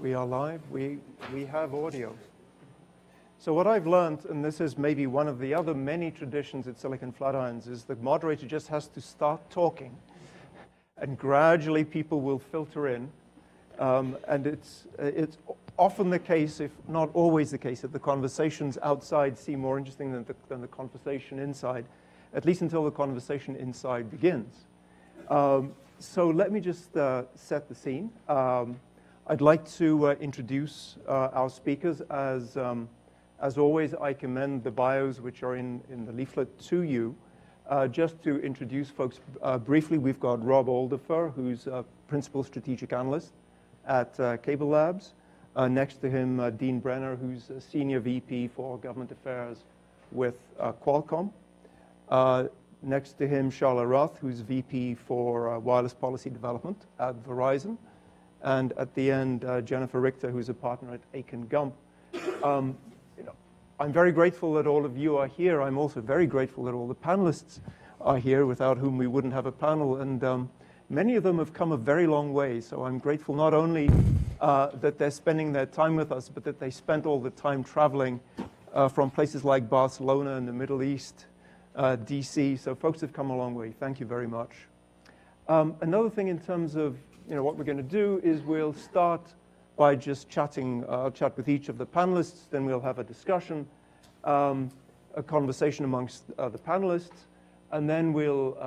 We are live. We have audio. So what I've learned, and this is maybe one of the other many traditions at Silicon Flatirons, is the moderator just has to start talking, and gradually people will filter in. And it's often the case, if not always the case, that the conversations outside seem more interesting than the conversation inside, at least until the conversation inside begins. So let me just set the scene. I'd like to introduce our speakers. As always, I commend the bios which are in the leaflet to you. Just to introduce folks briefly, we've got Rob Alderfer, who's a Principal Strategic Analyst at CableLabs. Next to him, Dean Brenner, who's a Senior VP for Government Affairs with Qualcomm. Next to him, Charla Rath, who's VP for Wireless Policy Development at Verizon. And at the end, Jennifer Richter, who's a partner at Akin Gump. I'm very grateful that all of you are here. I'm also very grateful that all the panelists are here, without whom we wouldn't have a panel. And many of them have come a very long way. So I'm grateful not only that they're spending their time with us, but that they spent all the time traveling from places like Barcelona in the Middle East, DC. So folks have come a long way. Thank you very much. Another thing in terms of what we're going to do is we'll start by just chatting. I'll chat with each of the panelists, then we'll have a discussion, a conversation amongst the panelists, and then we'll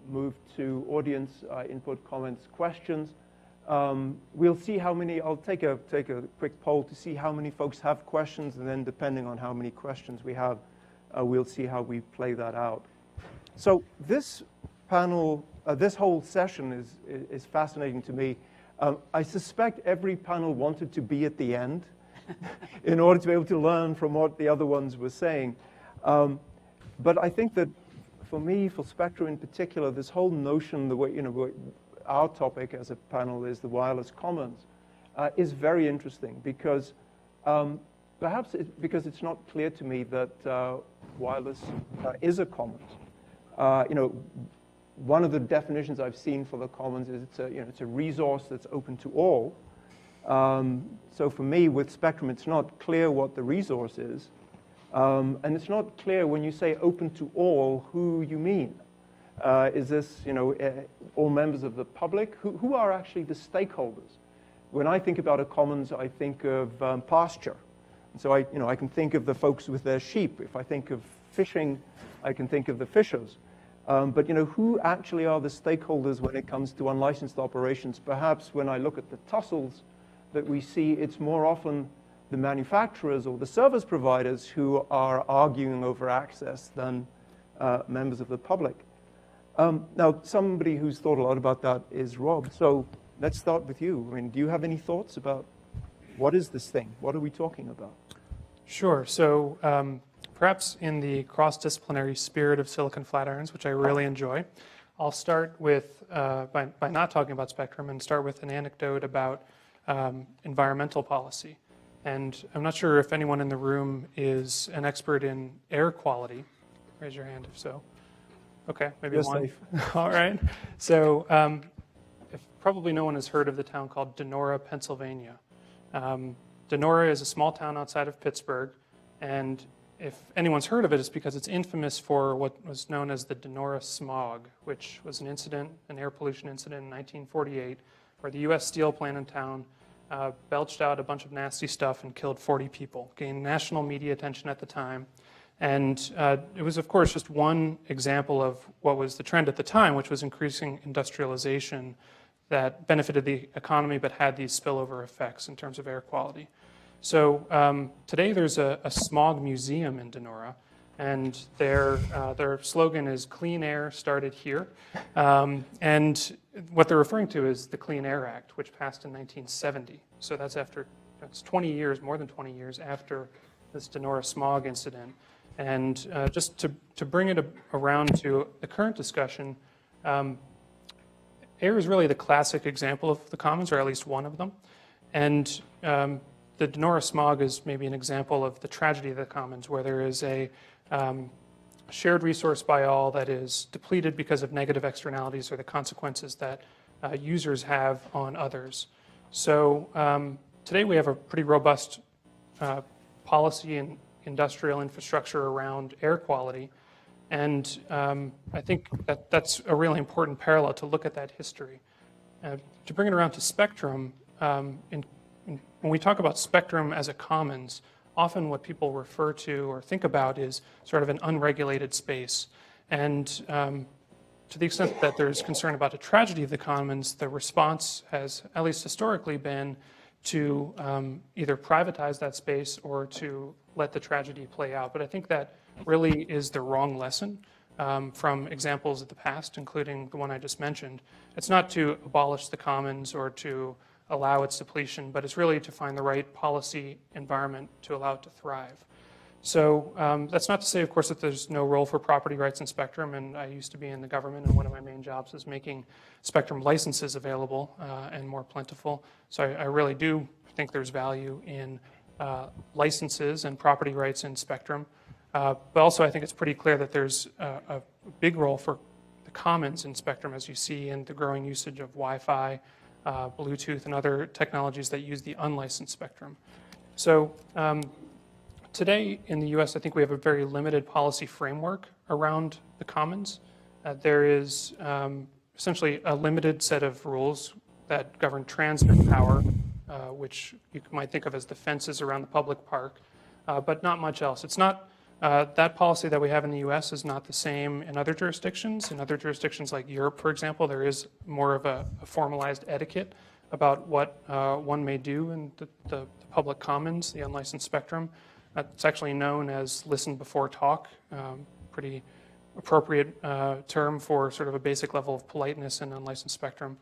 move to audience input, comments, questions. We'll see how many. I'll take a quick poll to see how many folks have questions, and then depending on how many questions we have, we'll see how we play that out. So this panel, this whole session is fascinating to me. I suspect every panel wanted to be at the end in order to be able to learn from what the other ones were saying. But I think that for me, for Spectrum in particular, this whole notion, the way our topic as a panel is the wireless commons, is very interesting because perhaps because it's not clear to me that wireless is a commons. One of the definitions I've seen for the commons is it's a resource that's open to all. So for me, with Spectrum, it's not clear what the resource is, and it's not clear when you say open to all who you mean. Is this all members of the public? Who are actually the stakeholders? When I think about a commons, I think of pasture. And so I can think of the folks with their sheep. If I think of fishing, I can think of the fishers. But who actually are the stakeholders when it comes to unlicensed operations? Perhaps when I look at the tussles that we see, it's more often the manufacturers or the service providers who are arguing over access than members of the public. Now, somebody who's thought a lot about that is Rob. So let's start with you. I mean, do you have any thoughts about what is this thing? What are we talking about? Sure. So perhaps in the cross-disciplinary spirit of Silicon Flatirons, which I really enjoy, I'll start with, by not talking about Spectrum, and start with an anecdote about environmental policy. And I'm not sure if anyone in the room is an expert in air quality. Raise your hand if so. Okay, maybe You're one. safe. All right. So if probably no one has heard of the town called Donora, Pennsylvania. Donora is a small town outside of Pittsburgh, and if anyone's heard of it, it's because it's infamous for what was known as the Donora smog, which was an air pollution incident in 1948, where the U.S. steel plant in town belched out a bunch of nasty stuff and killed 40 people, gained national media attention at the time. And it was, of course, just one example of what was the trend at the time, which was increasing industrialization that benefited the economy but had these spillover effects in terms of air quality. So today there's a smog museum in Donora, and their slogan is "Clean Air Started Here." And what they're referring to is the Clean Air Act, which passed in 1970. So that's 20 years, more than 20 years after this Donora smog incident. And just to bring it around to the current discussion, air is really the classic example of the commons, or at least one of them. And the Donora smog is maybe an example of the tragedy of the commons, where there is a shared resource by all that is depleted because of negative externalities or the consequences that users have on others. So today we have a pretty robust policy and industrial infrastructure around air quality. And I think that that's a really important parallel to look at that history. To bring it around to spectrum, when we talk about spectrum as a commons, often what people refer to or think about is sort of an unregulated space. And to the extent that there's concern about a tragedy of the commons, the response has, at least historically, been to either privatize that space or to let the tragedy play out. But I think that really is the wrong lesson from examples of the past, including the one I just mentioned. It's not to abolish the commons or to allow its depletion, but it's really to find the right policy environment to allow it to thrive. So that's not to say, of course, that there's no role for property rights in spectrum, and I used to be in the government, and one of my main jobs is making spectrum licenses available and more plentiful. So I really do think there's value in licenses and property rights in spectrum. But also I think it's pretty clear that there's a big role for the commons in spectrum, as you see in the growing usage of Wi-Fi, Bluetooth, and other technologies that use the unlicensed spectrum. So today in the US, I think we have a very limited policy framework around the commons. There is essentially a limited set of rules that govern transmit power, which you might think of as the fences around the public park, but not much else. It's not, that policy that we have in the US is not the same in other jurisdictions. In other jurisdictions like Europe, for example, there is more of a formalized etiquette about what one may do in the public commons, the unlicensed spectrum. It's actually known as listen before talk, pretty appropriate term for sort of a basic level of politeness in unlicensed spectrum.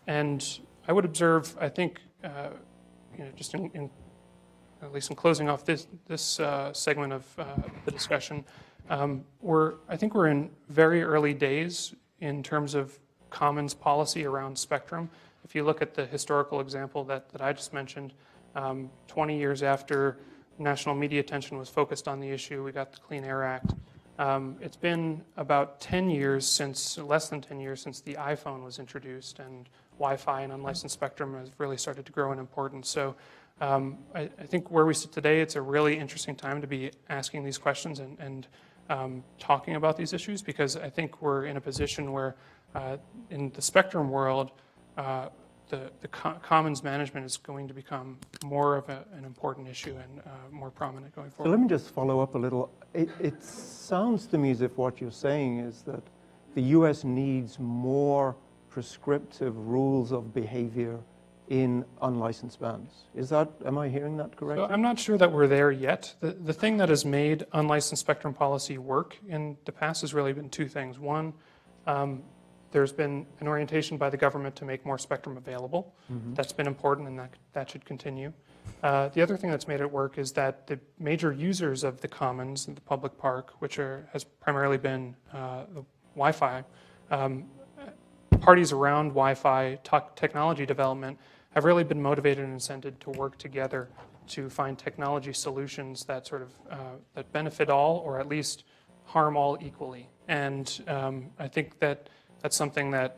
And I would observe, I think, just at least in closing off this segment of the discussion, I think we're in very early days in terms of commons policy around spectrum. If you look at the historical example that I just mentioned, 20 years after national media attention was focused on the issue, we got the Clean Air Act. It's been about 10 years since, less than 10 years since the iPhone was introduced, and Wi-Fi and unlicensed spectrum has really started to grow in importance. So I think where we sit today, it's a really interesting time to be asking these questions and talking about these issues, because I think we're in a position where in the spectrum world, the commons management is going to become more of an important issue and more prominent going forward. So let me just follow up a little. It sounds to me as if what you're saying is that the US needs more prescriptive rules of behavior in unlicensed bands. Am I hearing that correctly? So I'm not sure that we're there yet. The thing that has made unlicensed spectrum policy work in the past has really been two things. One, there's been an orientation by the government to make more spectrum available. Mm-hmm. That's been important, and that should continue. The other thing that's made it work is that the major users of the commons and the public park, which has primarily been the Wi-Fi, parties around Wi-Fi technology development have really been motivated and incented to work together to find technology solutions that sort of that benefit all, or at least harm all equally. And I think that that's something that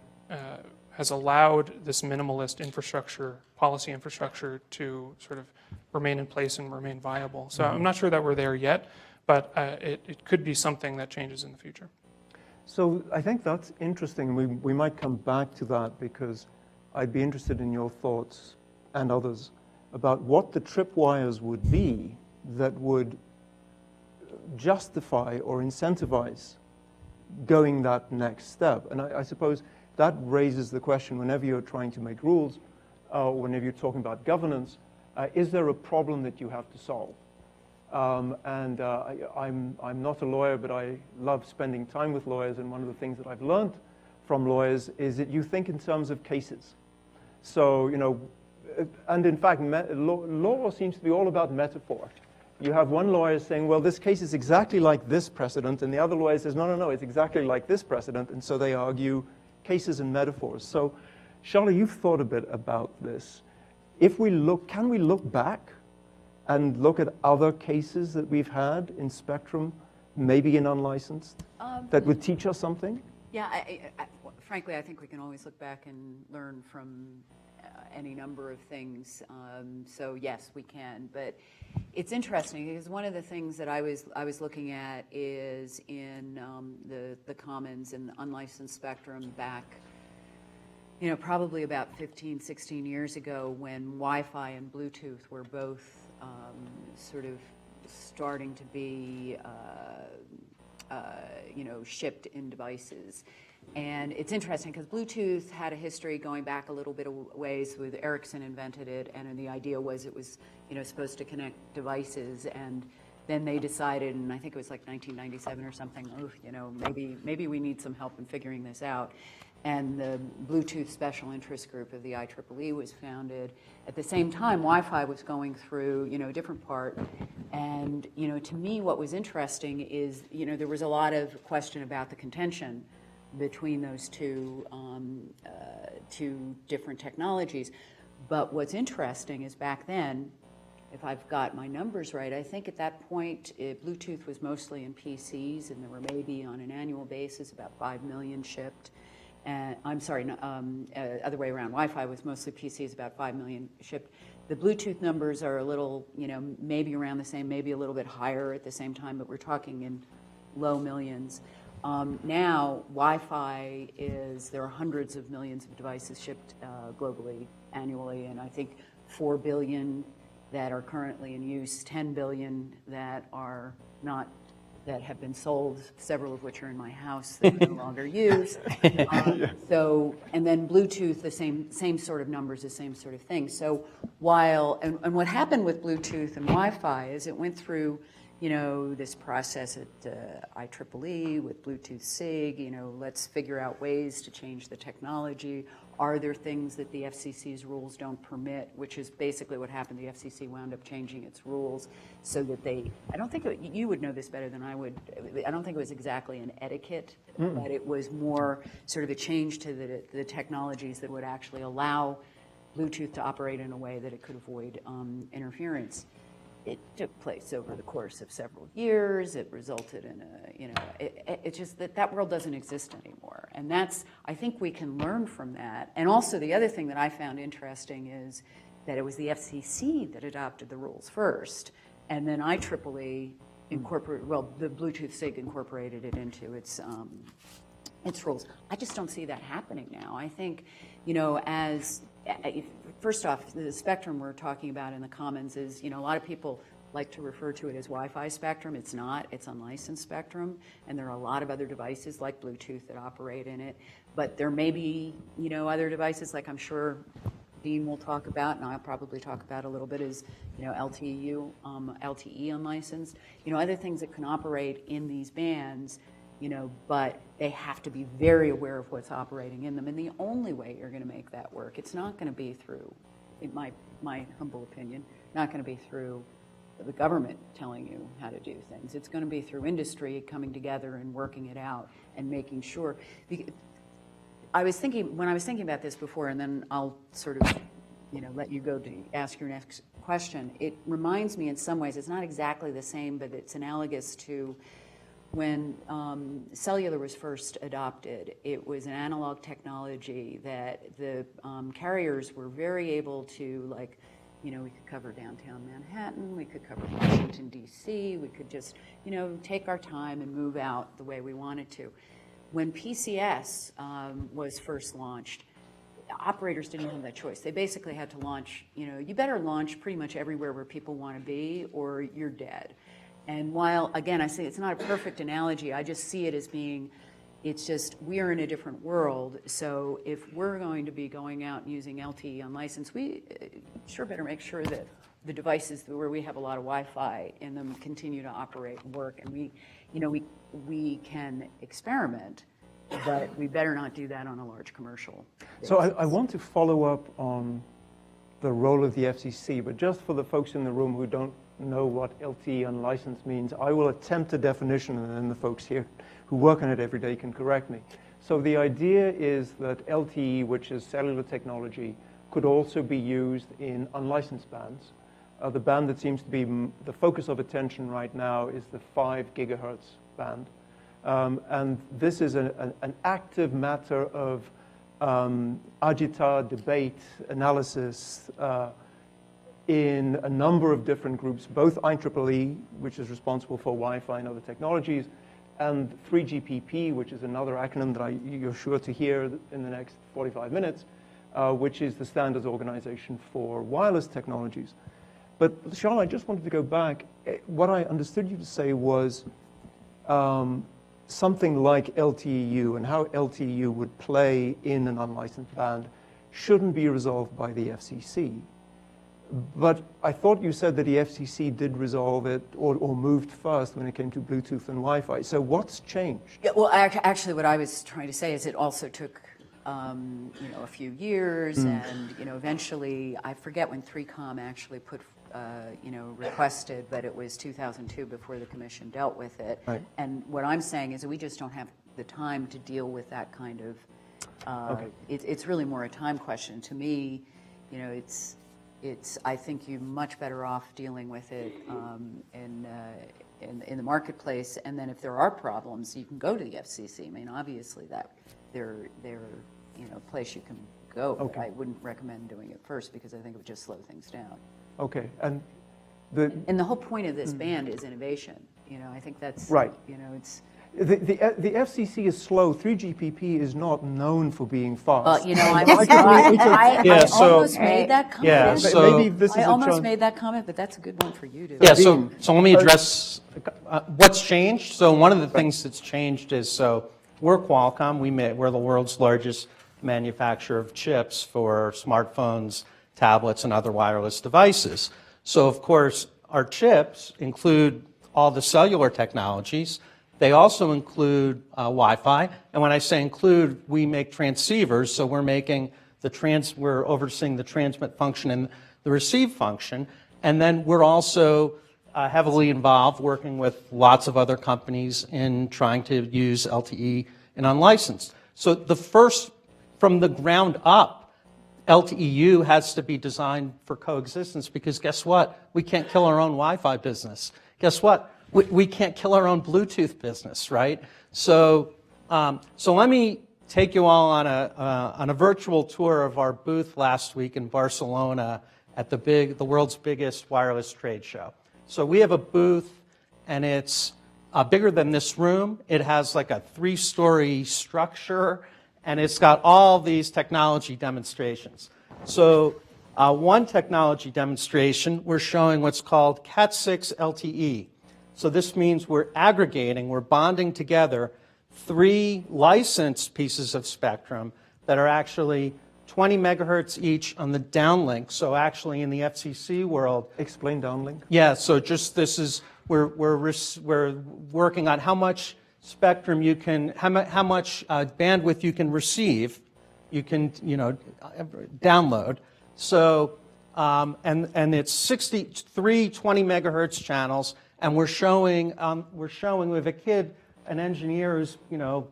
has allowed this minimalist infrastructure, policy infrastructure, to sort of remain in place and remain viable. So I'm not sure that we're there yet, but it could be something that changes in the future. So I think that's interesting. We might come back to that, because I'd be interested in your thoughts and others about what the tripwires would be that would justify or incentivize going that next step. And I suppose that raises the question, whenever you're trying to make rules, whenever you're talking about governance, is there a problem that you have to solve? I'm not a lawyer, but I love spending time with lawyers, and one of the things that I've learned from lawyers is that you think in terms of cases. So, and in fact, law seems to be all about metaphor. You have one lawyer saying, well, this case is exactly like this precedent, and the other lawyer says, no, it's exactly like this precedent, and so they argue cases and metaphors. So, Charla, you've thought a bit about this. Can we look back and look at other cases that we've had in spectrum, maybe in unlicensed, that would teach us something? Yeah, frankly, I think we can always look back and learn from any number of things. So yes, we can. But it's interesting because one of the things that I was looking at is in the commons and the unlicensed spectrum back, probably about 15, 16 years ago, when Wi-Fi and Bluetooth were both sort of starting to be shipped in devices. And it's interesting because Bluetooth had a history going back a little bit of ways with Ericsson invented it, and the idea was it was supposed to connect devices, and then they decided, and I think it was like 1997 or something, maybe we need some help in figuring this out. And the Bluetooth Special Interest Group of the IEEE was founded. At the same time, Wi-Fi was going through, a different part. And, to me, what was interesting is, there was a lot of question about the contention between those two different technologies. But what's interesting is back then, if I've got my numbers right, I think at that point, Bluetooth was mostly in PCs, and there were maybe on an annual basis about 5 million shipped. I'm sorry, other way around. Wi-Fi was mostly PCs, about 5 million shipped. The Bluetooth numbers are a little, maybe around the same, maybe a little bit higher at the same time, but we're talking in low millions. Now, Wi-Fi there are hundreds of millions of devices shipped globally annually, and I think 4 billion that are currently in use, 10 billion that are not, that have been sold, several of which are in my house that we no longer use. So, and then Bluetooth, the same sort of numbers, the same sort of thing. So while, and what happened with Bluetooth and Wi-Fi is it went through, this process at IEEE with Bluetooth SIG, let's figure out ways to change the technology. Are there things that the FCC's rules don't permit, which is basically what happened. The FCC wound up changing its rules so that I don't think, you would know this better than I would, I don't think it was exactly an etiquette, but it was more sort of a change to the technologies that would actually allow Bluetooth to operate in a way that it could avoid interference. It took place over the course of several years. It resulted in it's just that world doesn't exist anymore. And I think we can learn from that. And also the other thing that I found interesting is that it was the FCC that adopted the rules first. And then IEEE incorporated, the Bluetooth SIG incorporated it into its rules. I just don't see that happening now. I think, first off, the spectrum we're talking about in the commons is, a lot of people like to refer to it as Wi-Fi spectrum. It's not. It's unlicensed spectrum, and there are a lot of other devices like Bluetooth that operate in it. But there may be, other devices like I'm sure Dean will talk about, and I'll probably talk about a little bit, is, LTE unlicensed. Other things that can operate in these bands, but they have to be very aware of what's operating in them. And the only way you're going to make that work, it's not going to be through, in my humble opinion, not going to be through the government telling you how to do things. It's going to be through industry coming together and working it out and making sure. When I was thinking about this before, and then I'll sort of, let you go to ask your next question. It reminds me in some ways, it's not exactly the same, but it's analogous to when cellular was first adopted. It was an analog technology that the carriers were very able to, we could cover downtown Manhattan, we could cover Washington, D.C., we could just, take our time and move out the way we wanted to. When PCS was first launched, operators didn't have that choice. They basically had to launch, you better launch pretty much everywhere where people want to be or you're dead. And while, again, I say it's not a perfect analogy, I just see it as being, it's just we're in a different world. So if we're going to be going out and using LTE unlicensed, we sure better make sure that the devices where we have a lot of Wi-Fi in them continue to operate and work. And we can experiment, but we better not do that on a large commercial basis. So I want to follow up on the role of the FCC, but just for the folks in the room who don't know what LTE unlicensed means, I will attempt a definition, and then the folks here who work on it every day can correct me. So the idea is that LTE, which is cellular technology, could also be used in unlicensed bands. The band that seems to be the focus of attention right now is the 5 gigahertz band. And this is an active matter of agita, debate, analysis in a number of different groups, both IEEE, which is responsible for Wi-Fi and other technologies, and 3GPP, which is another acronym that you're sure to hear in the next 45 minutes, which is the standards organization for wireless technologies. But Charla, I just wanted to go back. What I understood you to say was something like LTEU and how LTEU would play in an unlicensed band shouldn't be resolved by the FCC. But I thought you said that the FCC did resolve it or moved first when it came to Bluetooth and Wi-Fi. So what's changed? Yeah, well, actually, what I was trying to say is it also took a few years, and eventually, I forget when 3Com actually put requested, but it was 2002 before the commission dealt with it. Right. And what I'm saying is that we just don't have the time to deal with that kind of. Okay. It's really more a time question to me. I think you're much better off dealing with it in the marketplace, and then if there are problems, you can go to the FCC. I mean, obviously that they're a place you can go. Okay. But I wouldn't recommend doing it first because I think it would just slow things down. Okay, and the whole point of this band is innovation. I think that's right. It's. The FCC is slow. 3GPP is not known for being fast. Well, I almost made that comment. Yeah, so maybe this is I a almost chance. made that comment, but that's a good one for you to. Yeah, so let me address what's changed. So one of the things that's changed is, so we're Qualcomm. We're the world's largest manufacturer of chips for smartphones, tablets, and other wireless devices. So of course, our chips include all the cellular technologies. They also include Wi-Fi, and when I say include, we make transceivers. So we're making we're overseeing the transmit function and the receive function, and then we're also heavily involved, working with lots of other companies in trying to use LTE in unlicensed. So the first, from the ground up, LTEU has to be designed for coexistence because guess what? We can't kill our own Wi-Fi business. Guess what? We can't kill our own Bluetooth business, right? So, so let me take you all on a virtual tour of our booth last week in Barcelona at the world's biggest wireless trade show. So we have a booth, and it's bigger than this room. It has like a 3-story structure, and it's got all these technology demonstrations. So one technology demonstration, we're showing what's called Cat6 LTE. So this means we're aggregating, we're bonding together 3 licensed pieces of spectrum that are actually 20 megahertz each on the downlink. So actually in the FCC world. Explain downlink. Yeah, so just this is, we're working on how much spectrum you can, how much bandwidth you can receive, you can, download. So, and it's 63 20 megahertz channels. And we're showing with a kid, an engineer who's,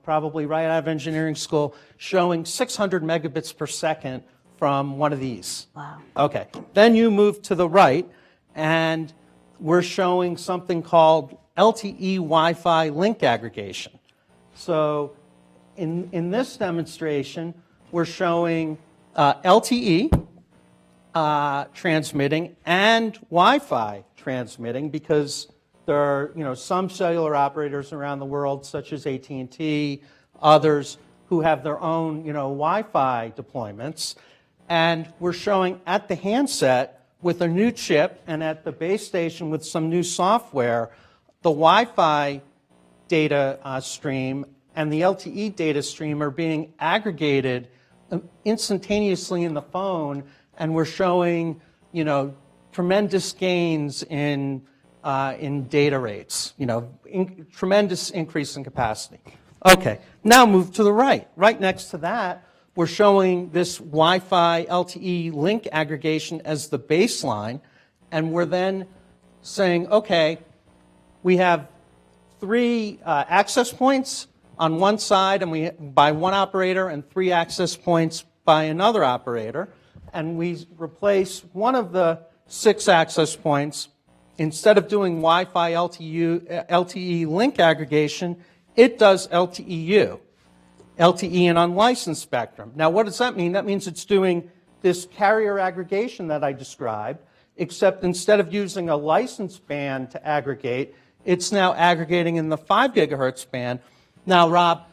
probably right out of engineering school, showing 600 megabits per second from one of these. Wow. Okay. Then you move to the right, and we're showing something called LTE Wi-Fi link aggregation. So in this demonstration, we're showing LTE transmitting and Wi-Fi transmitting because there are, some cellular operators around the world, such as AT&T, others who have their own, Wi-Fi deployments. And we're showing at the handset with a new chip and at the base station with some new software, the Wi-Fi data stream and the LTE data stream are being aggregated instantaneously in the phone, and we're showing, tremendous gains in data rates, tremendous increase in capacity. Okay, now move to the right. Right next to that, we're showing this Wi-Fi LTE link aggregation as the baseline, and we're then saying, okay, we have 3 access points on one side and by one operator and 3 access points by another operator, and we replace one of the 6 access points. Instead of doing Wi-Fi LTE link aggregation, it does LTEU. LTE and unlicensed spectrum. Now, what does that mean? That means it's doing this carrier aggregation that I described, except instead of using a licensed band to aggregate, it's now aggregating in the 5 gigahertz band. Now, Rob,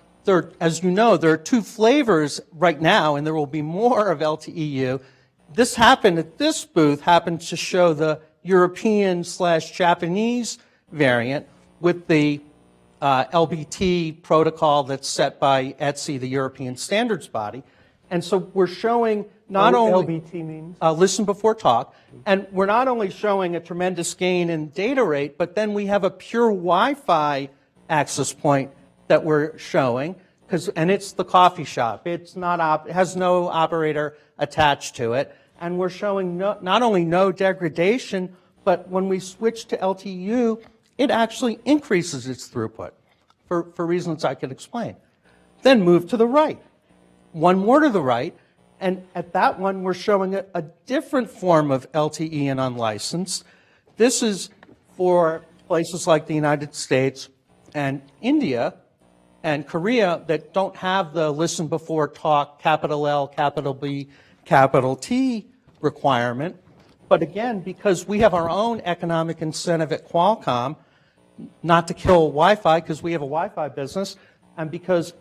as you know, there are 2 flavors right now, and there will be more of LTE-U. This happened at this booth, happened to show the European/Japanese variant with the LBT protocol that's set by ETSI, the European standards body. And so we're showing not only LBT means? Listen before talk, and we're not only showing a tremendous gain in data rate, but then we have a pure Wi-Fi access point that we're showing, and it's the coffee shop. It's not it has no operator attached to it, and we're showing not only no degradation, but when we switch to LTE-U, it actually increases its throughput for reasons I could explain. Then move to the right. One more to the right, and at that one we're showing a different form of LTE and unlicensed. This is for places like the United States and India and Korea that don't have the listen before talk, capital L, capital B, capital T requirement. But again, because we have our own economic incentive at Qualcomm not to kill Wi-Fi, because we have a Wi-Fi business, and because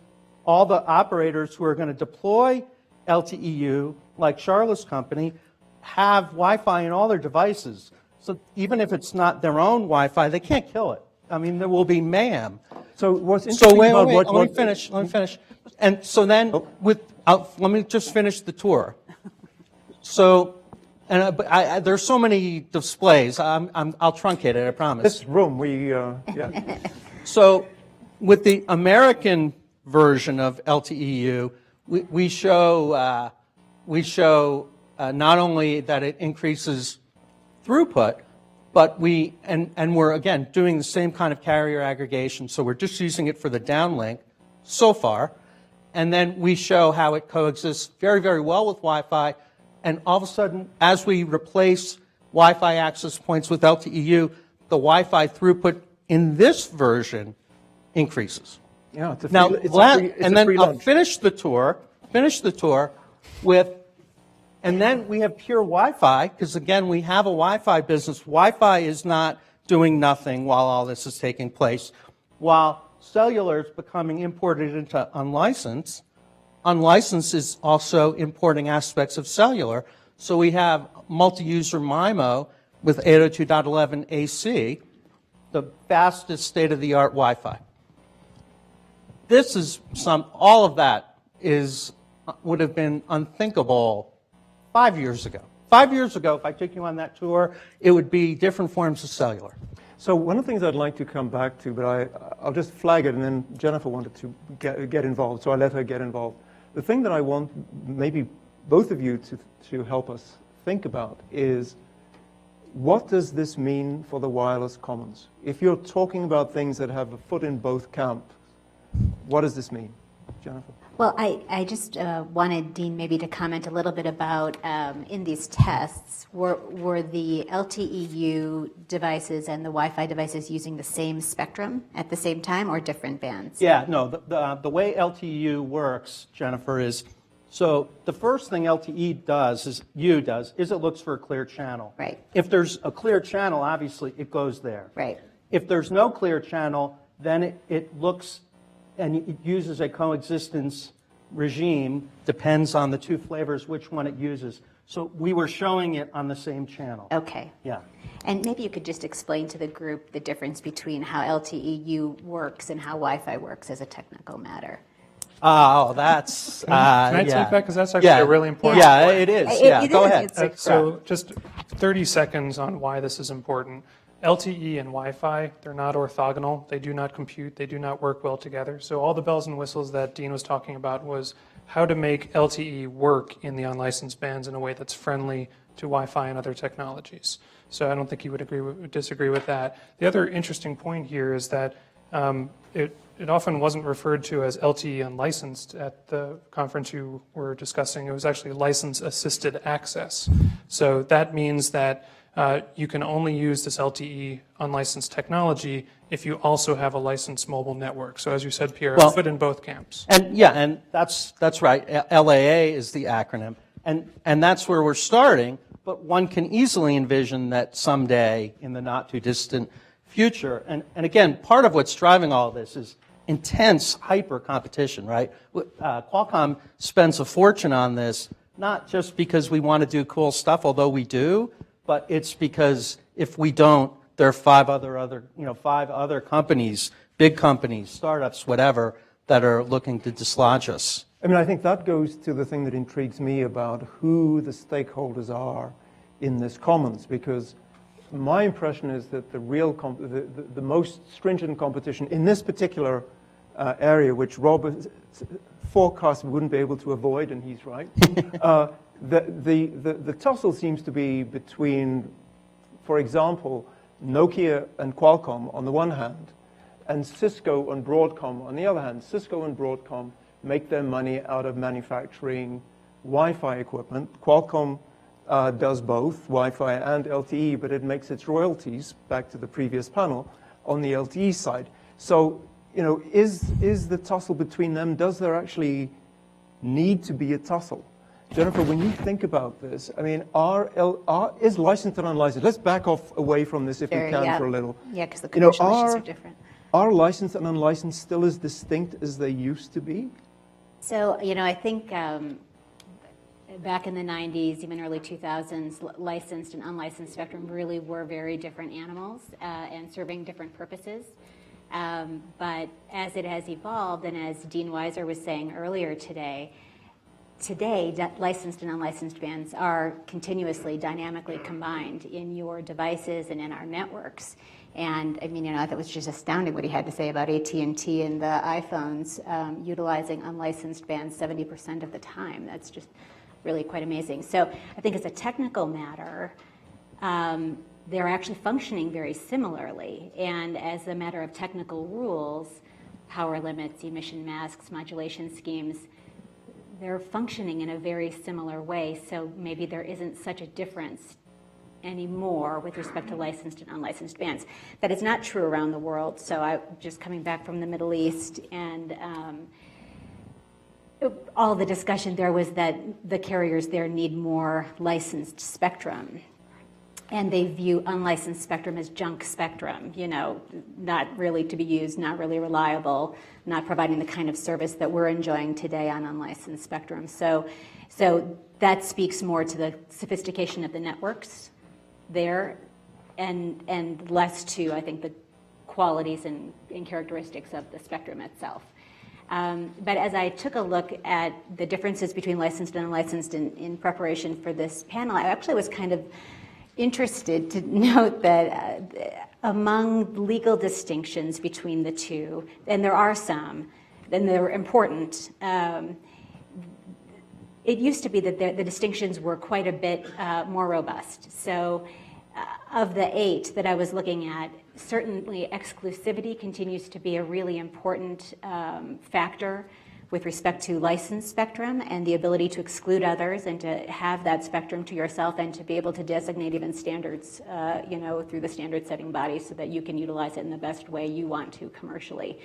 all the operators who are going to deploy LTE-U, like Charla's company, have Wi-Fi in all their devices. So even if it's not their own Wi-Fi, they can't kill it. I mean, there will be mayhem. So what's interesting about let me finish. And so then, let me just finish the tour. So, there's so many displays. I'll truncate it, I promise. This room, yeah. So, with the American version of LTE-U, we show not only that it increases throughput, but we're again doing the same kind of carrier aggregation. So we're just using it for the downlink so far, and then we show how it coexists very, very well with Wi-Fi. And all of a sudden, as we replace Wi-Fi access points with LTE-U, the Wi-Fi throughput in this version increases. Yeah, it's a now, free, and then I'll finish the tour with, and then we have pure Wi-Fi, because again, we have a Wi-Fi business. Wi-Fi is not doing nothing while all this is taking place. While cellular is becoming imported into unlicensed, unlicensed is also importing aspects of cellular. So we have multi-user MIMO with 802.11 AC, the fastest state-of-the-art Wi-Fi. This is all of that would have been unthinkable 5 years ago. 5 years ago, if I took you on that tour, it would be different forms of cellular. So one of the things I'd like to come back to, but I'll just flag it, and then Jennifer wanted to get involved, so I let her get involved. The thing that I want maybe both of you to help us think about is, what does this mean for the wireless commons? If you're talking about things that have a foot in both camps, what does this mean? Jennifer? Well, I just wanted Dean maybe to comment a little bit about, in these tests, were the LTE-U devices and the Wi-Fi devices using the same spectrum at the same time, or different bands? Yeah, no, the way LTE-U works, Jennifer, is, so the first thing LTE does, is it looks for a clear channel. Right. If there's a clear channel, obviously, it goes there. Right. If there's no clear channel, then it looks, and it uses a coexistence regime, depends on the 2 flavors, which one it uses. So we were showing it on the same channel. Okay. Yeah. And maybe you could just explain to the group the difference between how LTE-U works and how Wi-Fi works as a technical matter. Oh, that's... Can I take that? Because that's actually a really important Yeah, point. it is. It Go is. ahead. So just 30 seconds on why this is important. LTE and Wi-Fi, they're not orthogonal. They do not compute. They do not work well together. So all the bells and whistles that Dean was talking about was how to make LTE work in the unlicensed bands in a way that's friendly to Wi-Fi and other technologies. So I don't think he would disagree with that. The other interesting point here is that it often wasn't referred to as LTE unlicensed at the conference you were discussing. It was actually license-assisted access. So that means that you can only use this LTE unlicensed technology if you also have a licensed mobile network. So as you said, Pierre, Well, it's fit in both camps. And yeah, and that's right. LAA is the acronym, and that's where we're starting. But one can easily envision that someday, in the not too distant future, and again, part of what's driving all of this is intense hyper competition, right? Qualcomm spends a fortune on this, not just because we want to do cool stuff, although we do, but it's because if we don't, there are five other companies, big companies, startups, whatever, that are looking to dislodge us. I mean, I think that goes to the thing that intrigues me about who the stakeholders are in this commons, because my impression is that the real, the most stringent competition in this particular area, which Rob forecast we wouldn't be able to avoid, and he's right, the tussle seems to be between, for example, Nokia and Qualcomm on the one hand, and Cisco and Broadcom on the other hand. Cisco and Broadcom make their money out of manufacturing Wi-Fi equipment. Qualcomm does both Wi-Fi and LTE, but it makes its royalties, back to the previous panel, on the LTE side. So, you know, is the tussle between them, does there actually need to be a tussle? Jennifer, when you think about this, I mean, is licensed and unlicensed? Let's back off away from this if we can for a little. Yeah, because the commercial issues are different. Are licensed and unlicensed still as distinct as they used to be? So, you know, I think back in the 90s, even early 2000s, licensed and unlicensed spectrum really were very different animals and serving different purposes. But as it has evolved, and as Dean Weiser was saying earlier today, licensed and unlicensed bands are continuously, dynamically combined in your devices and in our networks. And I mean, you know, I thought it was just astounding what he had to say about AT&T and the iPhones utilizing unlicensed bands 70% of the time. That's just really quite amazing. So I think as a technical matter, they're actually functioning very similarly. And as a matter of technical rules, power limits, emission masks, modulation schemes, they're functioning in a very similar way. So maybe there isn't such a difference anymore with respect to licensed and unlicensed bands. That is not true around the world. So I'm just coming back from the Middle East, and all the discussion there was that the carriers there need more licensed spectrum. And they view unlicensed spectrum as junk spectrum, you know, not really to be used, not really reliable, not providing the kind of service that we're enjoying today on unlicensed spectrum. So that speaks more to the sophistication of the networks there, and less to, I think, the qualities and characteristics of the spectrum itself. But as I took a look at the differences between licensed and unlicensed in preparation for this panel, I actually was kind of interested to note that among legal distinctions between the two, and there are some, and they're important, it used to be that the distinctions were quite a bit more robust. So of the 8 that I was looking at, certainly exclusivity continues to be a really important factor with respect to licensed spectrum and the ability to exclude others and to have that spectrum to yourself and to be able to designate even standards, you know, through the standard setting body so that you can utilize it in the best way you want to commercially.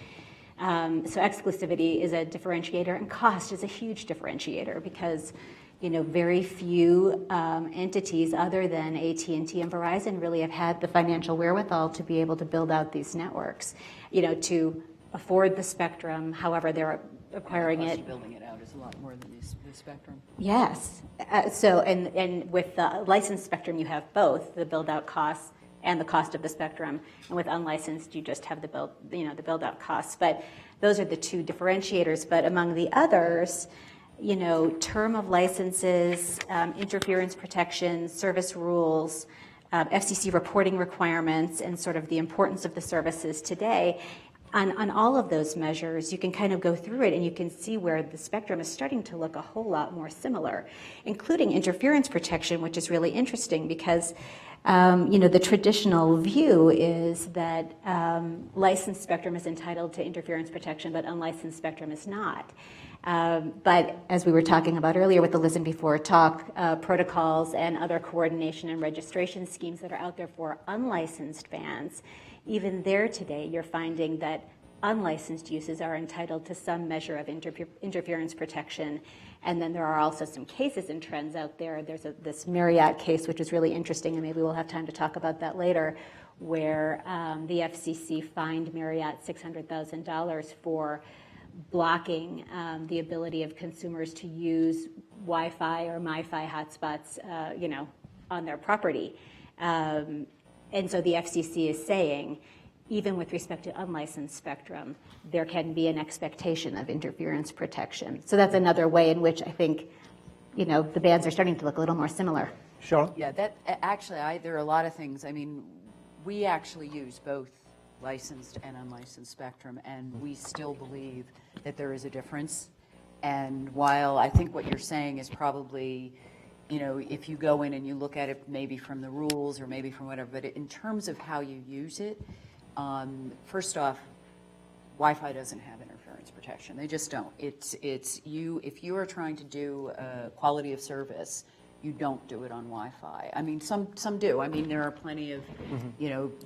So exclusivity is a differentiator, and cost is a huge differentiator because, you know, very few entities other than AT&T and Verizon really have had the financial wherewithal to be able to build out these networks, you know, to afford the spectrum. However, they're acquiring it. Building it out is a lot more than the spectrum. Yes. So, and with the licensed spectrum, you have both the build-out costs and the cost of the spectrum. And with unlicensed, you just have the build-out costs. But those are the two differentiators. But among the others, you know, term of licenses, interference protection, service rules, FCC reporting requirements, and sort of the importance of the services today. On all of those measures, you can kind of go through it and you can see where the spectrum is starting to look a whole lot more similar, including interference protection, which is really interesting because you know, the traditional view is that licensed spectrum is entitled to interference protection, but unlicensed spectrum is not. But as we were talking about earlier with the listen before talk protocols and other coordination and registration schemes that are out there for unlicensed bands, even there today, you're finding that unlicensed uses are entitled to some measure of interference protection. And then there are also some cases and trends out there. There's this Marriott case, which is really interesting, and maybe we'll have time to talk about that later, where the FCC fined Marriott $600,000 for blocking the ability of consumers to use Wi-Fi or MiFi hotspots, on their property. And so the FCC is saying, even with respect to unlicensed spectrum, there can be an expectation of interference protection. So that's another way in which I think, the bands are starting to look a little more similar. Charla? Yeah, that actually, there are a lot of things. I mean, we actually use both licensed and unlicensed spectrum, and we still believe that there is a difference. And while I think what you're saying is probably, if you go in and you look at it maybe from the rules or maybe from whatever, but in terms of how you use it, first off, Wi-Fi doesn't have interference protection. They just don't. It's you. If you are trying to do quality of service, you don't do it on Wi-Fi. I mean, some do. I mean, there are plenty of,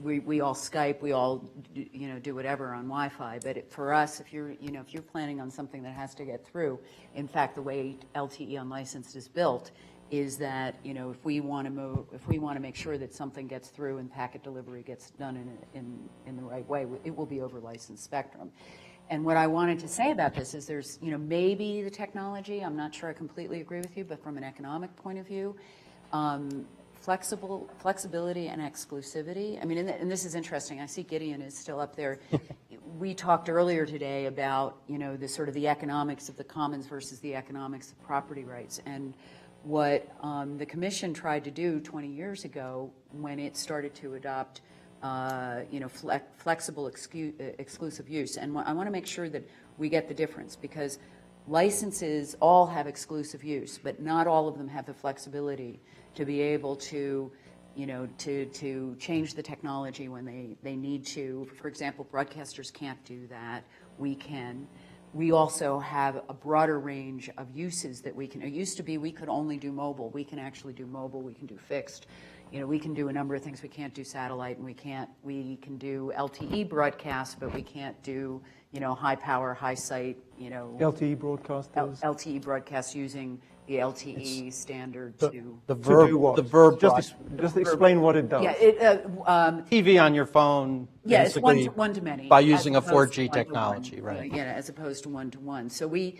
we all Skype, we all, do whatever on Wi-Fi. But for us, if you're planning on something that has to get through, in fact, the way LTE unlicensed is built is that, if we want to make sure that something gets through and packet delivery gets done in the right way, it will be over licensed spectrum. And what I wanted to say about this is there's, maybe the technology, I'm not sure I completely agree with you, but from an economic point of view, flexibility and exclusivity. I mean, and this is interesting. I see Gideon is still up there. We talked earlier today about, the sort of the economics of the commons versus the economics of property rights. And what the commission tried to do 20 years ago when it started to adopt flexible exclusive use. And I want to make sure that we get the difference, because licenses all have exclusive use, but not all of them have the flexibility to be able to, to change the technology when they need to. For example, broadcasters can't do that. We can. We also have a broader range of uses that we can. It used to be we could only do mobile. We can actually do mobile. We can do fixed. We can do a number of things. We can't do satellite, and we can do LTE broadcast, but we can't do, high power, high site, LTE broadcasters. LTE broadcast using the LTE standard to The do what? verb. Just explain what it does. Yeah, TV on your phone. yeah, it's basically one to many by using a as opposed 4G to technology, one-to-one, right? Yeah, as opposed to one-to-one. So we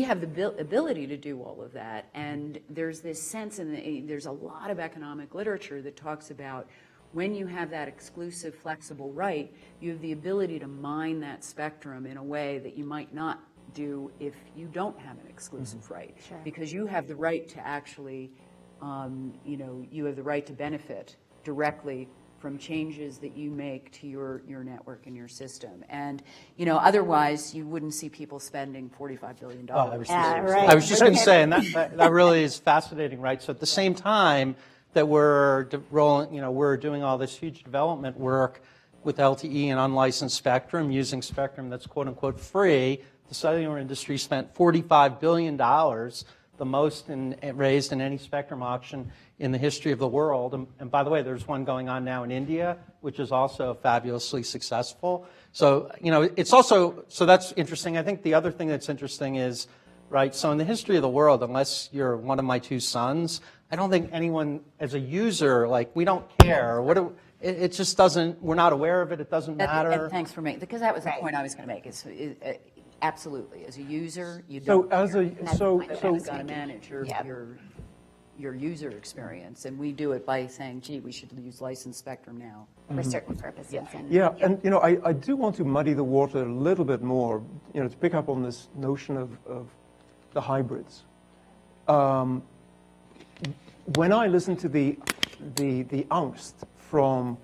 have the ability to do all of that, and there's this sense, and there's a lot of economic literature that talks about when you have that exclusive flexible right, you have the ability to mine that spectrum in a way that you might not do if you don't have an exclusive right. Sure. Because you have the right to actually, you have the right to benefit directly from changes that you make to your network and your system. And, otherwise you wouldn't see people spending $45 billion. Right. I was just going to say, and that really is fascinating, right? So at the same time that we're doing all this huge development work with LTE and unlicensed spectrum, using spectrum that's quote unquote free, the cellular industry spent $45 billion, the most raised in any spectrum auction in the history of the world. And by the way, there's one going on now in India, which is also fabulously successful. So, it's also, so that's interesting. I think the other thing that's interesting is, right, so in the history of the world, unless you're one of my two sons, I don't think anyone, as a user, we don't care. It just doesn't, we're not aware of it, it doesn't matter. And thanks for making, because that was the point I was going to make. Absolutely, as a user, you don't. You've got to manage your user experience, and we do it by saying, "Gee, we should use licensed spectrum now for certain purposes. Yeah, and I do want to muddy the water a little bit more, to pick up on this notion of the hybrids. When I listen to the angst from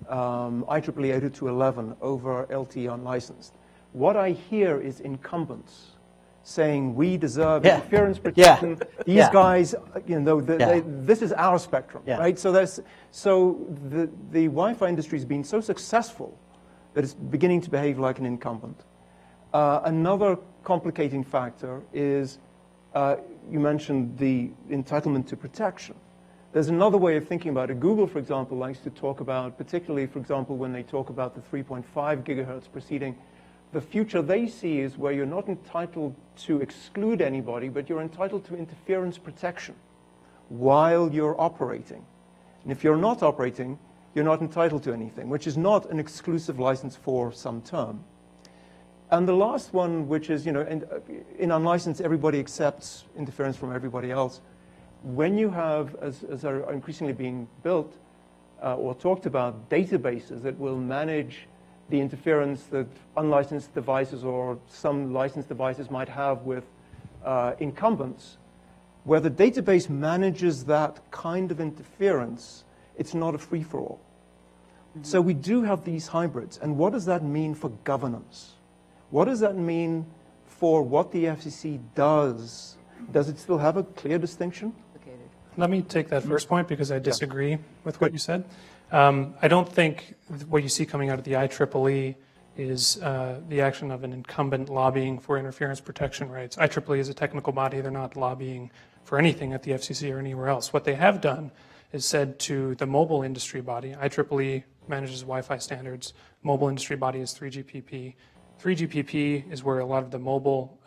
IEEE 802.11 over LTE unlicensed, what I hear is incumbents saying we deserve interference protection. These guys, this is our spectrum, right? So the Wi-Fi industry has been so successful that it's beginning to behave like an incumbent. Another complicating factor is, you mentioned the entitlement to protection. There's another way of thinking about it. Google, for example, likes to talk about, particularly, for example, when they talk about the 3.5 gigahertz proceeding, the future they see is where you're not entitled to exclude anybody, but you're entitled to interference protection while you're operating. And if you're not operating, you're not entitled to anything, which is not an exclusive license for some term. And the last one, which is, in unlicensed, everybody accepts interference from everybody else. When you have, as are increasingly being built or talked about, databases that will manage the interference that unlicensed devices or some licensed devices might have with incumbents, where the database manages that kind of interference, it's not a free-for-all. Mm-hmm. So we do have these hybrids. And what does that mean for governance? What does that mean for what the FCC does? Does it still have a clear distinction? Let me take that first point because I disagree with what you said. I don't think what you see coming out of the IEEE is the action of an incumbent lobbying for interference protection rights. IEEE is a technical body. They're not lobbying for anything at the FCC or anywhere else. What they have done is said to the mobile industry body, IEEE manages Wi-Fi standards, mobile industry body is 3GPP. 3GPP is where a lot of the mobile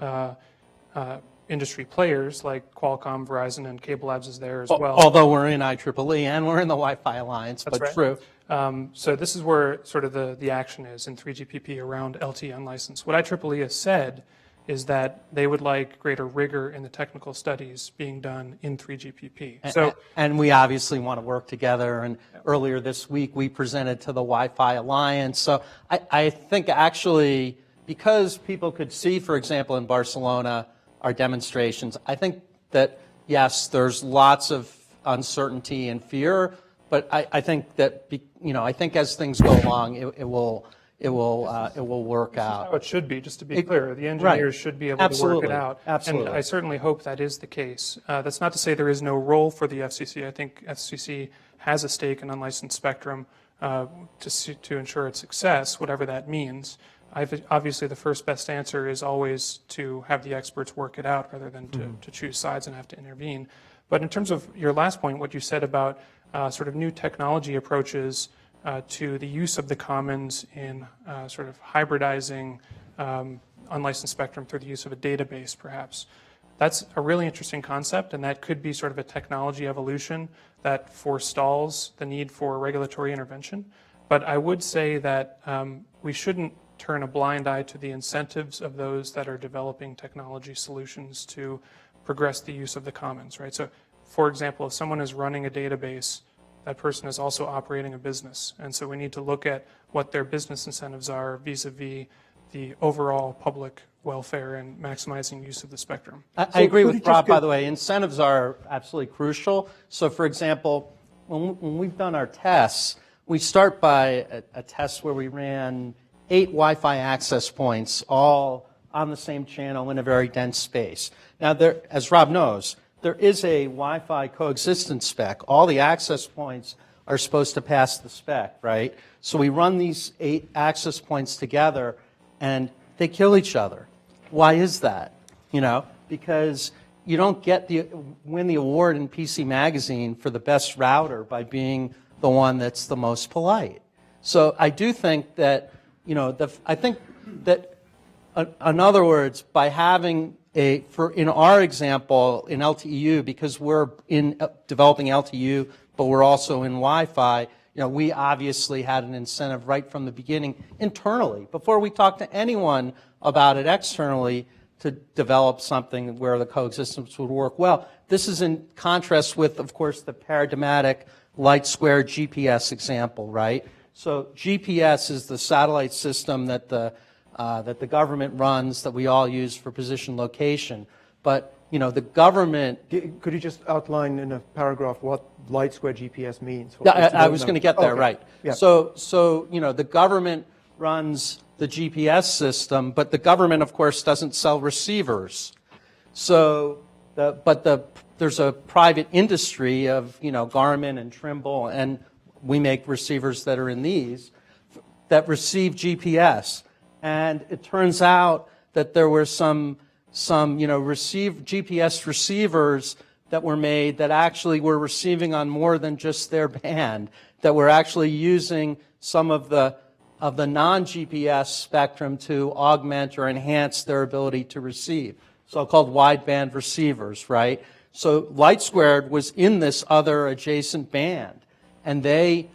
industry players like Qualcomm, Verizon, and CableLabs is there as well. Although we're in IEEE and we're in the Wi-Fi Alliance, That's but right. True. So this is where sort of the action is in 3GPP around LTE unlicensed. What IEEE has said is that they would like greater rigor in the technical studies being done in 3GPP. And we obviously want to work together. And earlier this week, we presented to the Wi-Fi Alliance. So I think actually, because people could see, for example, in Barcelona, our demonstrations, I think that, yes, there's lots of uncertainty and fear, but I think that, I think as things go along, it will work out. How it should be, just to be clear. The engineers should be able to work it out. Absolutely. And I certainly hope that is the case. That's not to say there is no role for the FCC. I think FCC has a stake in unlicensed spectrum to ensure its success, whatever that means. Obviously, the first best answer is always to have the experts work it out rather than to choose sides and have to intervene. But in terms of your last point, what you said about sort of new technology approaches to the use of the commons in sort of hybridizing unlicensed spectrum through the use of a database, perhaps. That's a really interesting concept, and that could be sort of a technology evolution that forestalls the need for regulatory intervention. But I would say that we shouldn't turn a blind eye to the incentives of those that are developing technology solutions to progress the use of the commons, right? So, for example, if someone is running a database, that person is also operating a business. And so we need to look at what their business incentives are vis-a-vis the overall public welfare and maximizing use of the spectrum. I agree with Rob, by the way. Incentives are absolutely crucial. So, for example, when we've done our tests, we start by a test where we ran 8 Wi-Fi access points, all on the same channel in a very dense space. Now, as Rob knows, there is a Wi-Fi coexistence spec. All the access points are supposed to pass the spec, right? So we run these 8 access points together, and they kill each other. Why is that? Because you don't win the award in PC Magazine for the best router by being the one that's the most polite. So I do think that, I think that, in other words, by having in our example, in LTEU, because we're in developing LTEU, but we're also in Wi-Fi, we obviously had an incentive right from the beginning internally, before we talked to anyone about it externally, to develop something where the coexistence would work well. This is in contrast with, of course, the paradigmatic light square GPS example, right? So GPS is the satellite system that the government runs, that we all use for position location. But, the government... Could you just outline in a paragraph what light square GPS means? I was going to get there, okay. Right. Yeah. So, the government runs the GPS system, but the government, of course, doesn't sell receivers. So, there's a private industry of, Garmin and Trimble, and we make receivers that are in these, that receive GPS. And it turns out that there were some GPS receivers that were made that actually were receiving on more than just their band, that were actually using some of the non-GPS spectrum to augment or enhance their ability to receive, so-called wideband receivers, right? So LightSquared was in this other adjacent band, and they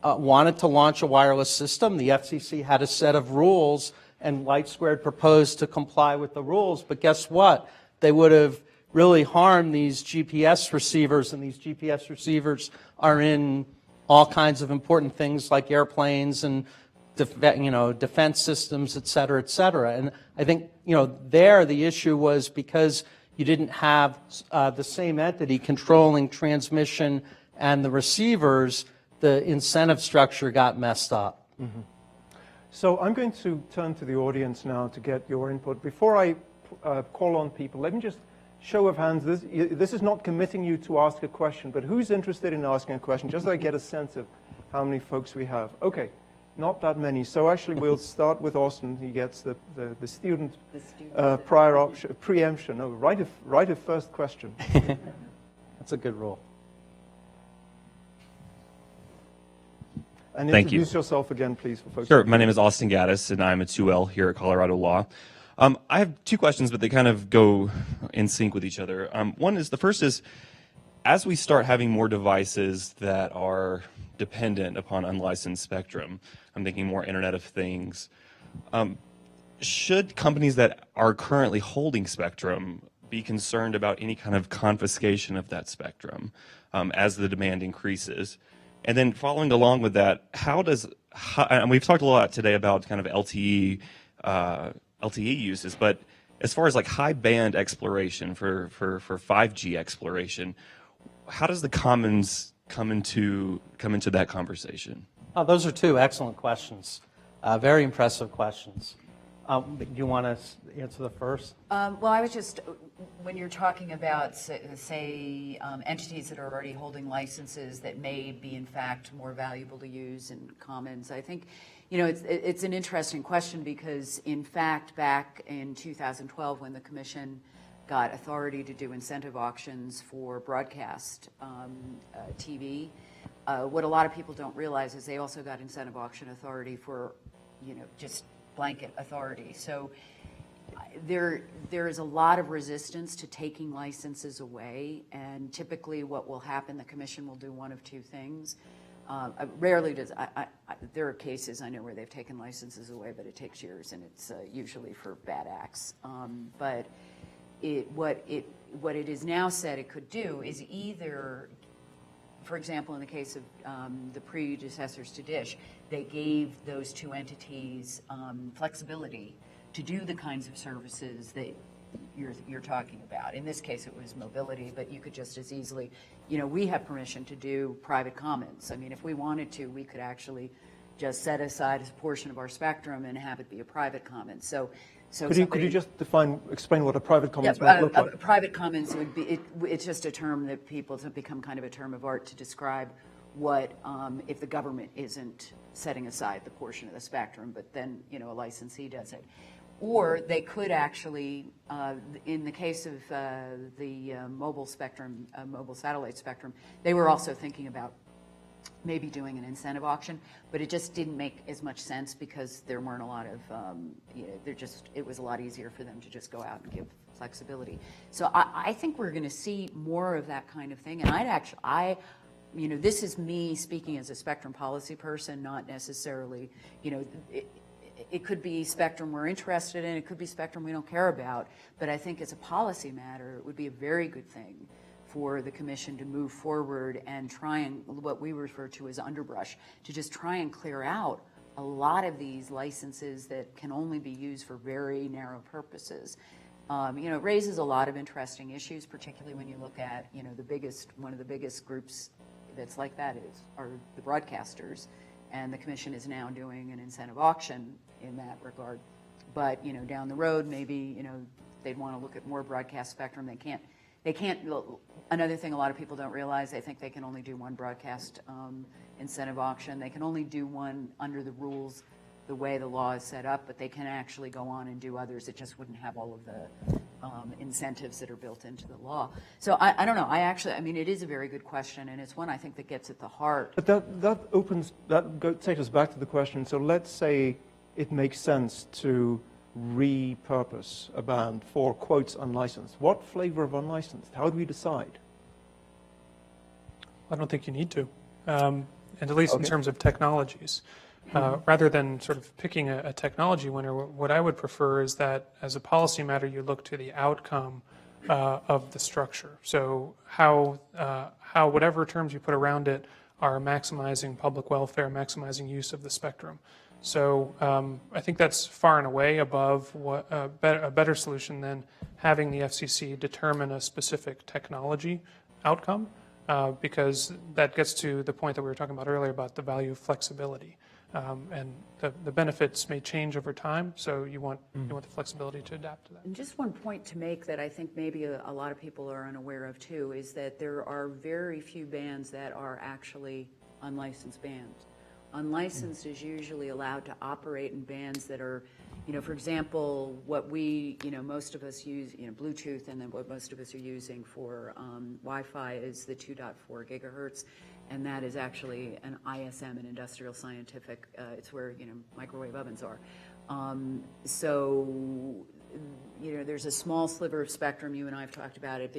wanted to launch a wireless system. The FCC had a set of rules, and LightSquared proposed to comply with the rules, but guess what? They would have really harmed these GPS receivers, and these GPS receivers are in all kinds of important things like airplanes and defense systems, et cetera, et cetera. And I think, there the issue was because you didn't have the same entity controlling transmission and the receivers, the incentive structure got messed up. Mm-hmm. So I'm going to turn to the audience now to get your input. Before I call on people, let me just show of hands. This is not committing you to ask a question, but who's interested in asking a question, just so I get a sense of how many folks we have. Okay. Not that many. So actually, we'll start with Austin. He gets the student prior option, preemption. No, right of first question. That's a good rule. And Thank introduce yourself again, please, for folks. Sure. My name is Austin Gaddis, and I'm a 2L here at Colorado Law. I have two questions, but they kind of go in sync with each other. The first is, as we start having more devices that are dependent upon unlicensed spectrum, I'm thinking more Internet of Things, should companies that are currently holding spectrum be concerned about any kind of confiscation of that spectrum as the demand increases? And then following along with that, and we've talked a lot today about kind of LTE uses, but as far as like high band exploration for 5G exploration, how does the Commons come into that conversation? Oh, those are two excellent questions. Very impressive questions. Do you want to answer the first? Well, I was just, when you're talking about, say, entities that are already holding licenses that may be, in fact, more valuable to use in Commons, I think, it's an interesting question because, in fact, back in 2012, when the Commission got authority to do incentive auctions for broadcast TV, what a lot of people don't realize is they also got incentive auction authority for, just blanket authority. So there is a lot of resistance to taking licenses away, and typically what will happen, the Commission will do one of two things. Rarely does, there are cases I know where they've taken licenses away, but it takes years, and it's usually for bad acts. But what it is now said it could do is either, for example, in the case of the predecessors to Dish, they gave those two entities flexibility to do the kinds of services that you're talking about. In this case, it was mobility, but you could just as easily, we have permission to do private commons. I mean, if we wanted to, we could actually just set aside a portion of our spectrum and have it be a private commons. So could you just explain what a private commons might look like? Private commons would be, it's just a term that it's become kind of a term of art to describe what, if the government isn't setting aside the portion of the spectrum, but then, a licensee does it. Or they could actually, in the case of the mobile spectrum, mobile satellite spectrum, they were also thinking about maybe doing an incentive auction, but it just didn't make as much sense because there weren't a lot of, it was a lot easier for them to just go out and give flexibility. So I think we're going to see more of that kind of thing, and this is me speaking as a spectrum policy person, not necessarily, it could be spectrum we're interested in, it could be spectrum we don't care about, but I think as a policy matter, it would be a very good thing for the Commission to move forward and try and, what we refer to as underbrush, to just try and clear out a lot of these licenses that can only be used for very narrow purposes. It raises a lot of interesting issues, particularly when you look at, one of the biggest groups that's like that are the broadcasters, and the Commission is now doing an incentive auction in that regard. But, down the road, maybe, they'd want to look at more broadcast spectrum. They can't, another thing a lot of people don't realize, they think they can only do one broadcast incentive auction. They can only do one under the rules the way the law is set up, but they can actually go on and do others. It just wouldn't have all of the incentives that are built into the law. So I don't know. I mean, it is a very good question, and it's one I think that gets at the heart. But that takes us back to the question. So let's say it makes sense to repurpose a band for, quotes, unlicensed. What flavor of unlicensed? How do we decide? I don't think you need to, and at least in terms of technologies. Rather than sort of picking a technology winner, what I would prefer is that as a policy matter, you look to the outcome of the structure. So how whatever terms you put around it are maximizing public welfare, maximizing use of the spectrum. So I think that's far and away above what a better solution than having the FCC determine a specific technology outcome, because that gets to the point that we were talking about earlier about the value of flexibility. And the benefits may change over time, so you want the flexibility to adapt to that. And just one point to make that I think maybe a lot of people are unaware of too is that there are very few bands that are actually unlicensed bands. Unlicensed is usually allowed to operate in bands that are, for example, what we, most of us use, Bluetooth, and then what most of us are using for Wi-Fi is the 2.4 gigahertz. And that is actually an ISM, an industrial scientific, it's where, microwave ovens are. So, there's a small sliver of spectrum, you and I have talked about it,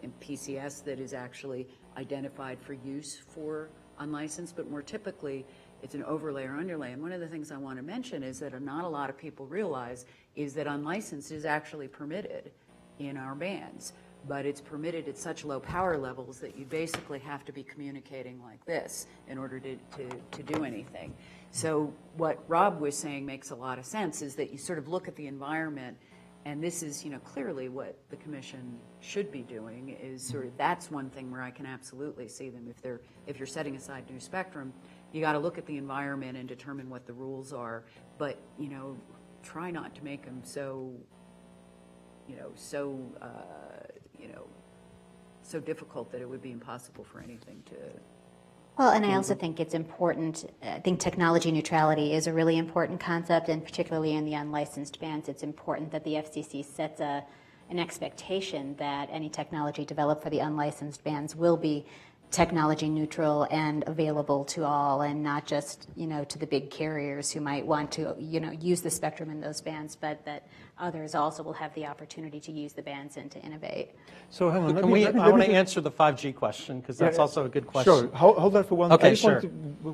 in PCS that is actually identified for use for unlicensed, but more typically, it's an overlay or underlay. And one of the things I want to mention is that not a lot of people realize is that unlicensed is actually permitted in our bands. But it's permitted at such low power levels that you basically have to be communicating like this in order to do anything. So what Rob was saying makes a lot of sense, is that you sort of look at the environment, and this is, clearly what the commission should be doing, is sort of, that's one thing where I can absolutely see them. If you're setting aside new spectrum, you got to look at the environment and determine what the rules are, but, try not to make them so difficult that it would be impossible for anything to. Well, and I also think it's important, I think technology neutrality is a really important concept, and particularly in the unlicensed bands, it's important that the FCC sets an expectation that any technology developed for the unlicensed bands will be technology neutral and available to all, and not just, to the big carriers who might want to, use the spectrum in those bands, but that others also will have the opportunity to use the bands and to innovate. So hang on. I want to answer the 5G question, because that's also a good question. Sure. Hold that for one. Okay, I just want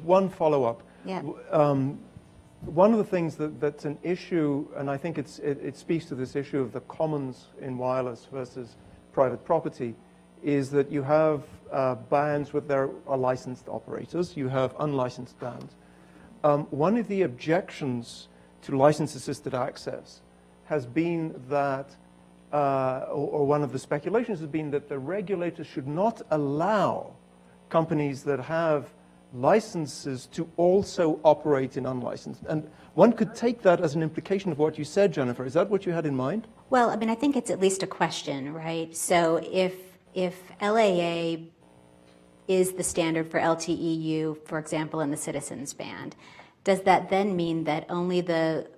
one follow-up. Yeah. One of the things that's an issue, and I think it speaks to this issue of the commons in wireless versus private property, is that you have bands with their licensed operators, you have unlicensed bands. One of the objections to license-assisted access has been that, or one of the speculations has been that the regulators should not allow companies that have licenses to also operate in unlicensed. And one could take that as an implication of what you said, Jennifer. Is that what you had in mind? Well, I mean, I think it's at least a question, right? So if LAA is the standard for LTEU, for example, in the citizens band, does that then mean that only the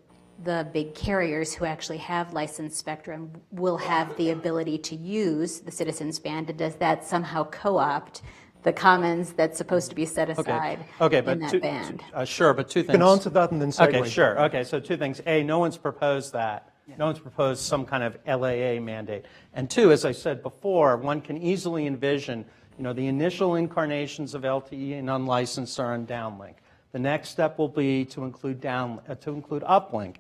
big carriers who actually have licensed spectrum will have the ability to use the citizens band, and does that somehow co-opt the commons that's supposed to be set aside in that band? Sure, but two things. You can answer that and then segue. Okay, sure. Okay, so two things. A, no one's proposed that. No one's proposed some kind of LAA mandate. And two, as I said before, one can easily envision, the initial incarnations of LTE and unlicensed are on downlink. The next step will be to include uplink.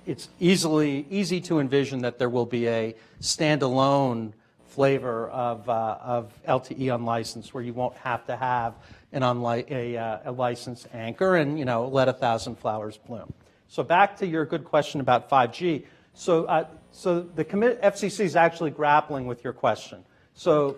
It's easy to envision that there will be a standalone flavor of LTE unlicensed, where you won't have to have a licensed anchor and let 1,000 flowers bloom. So back to your good question about 5G. So the FCC is actually grappling with your question. So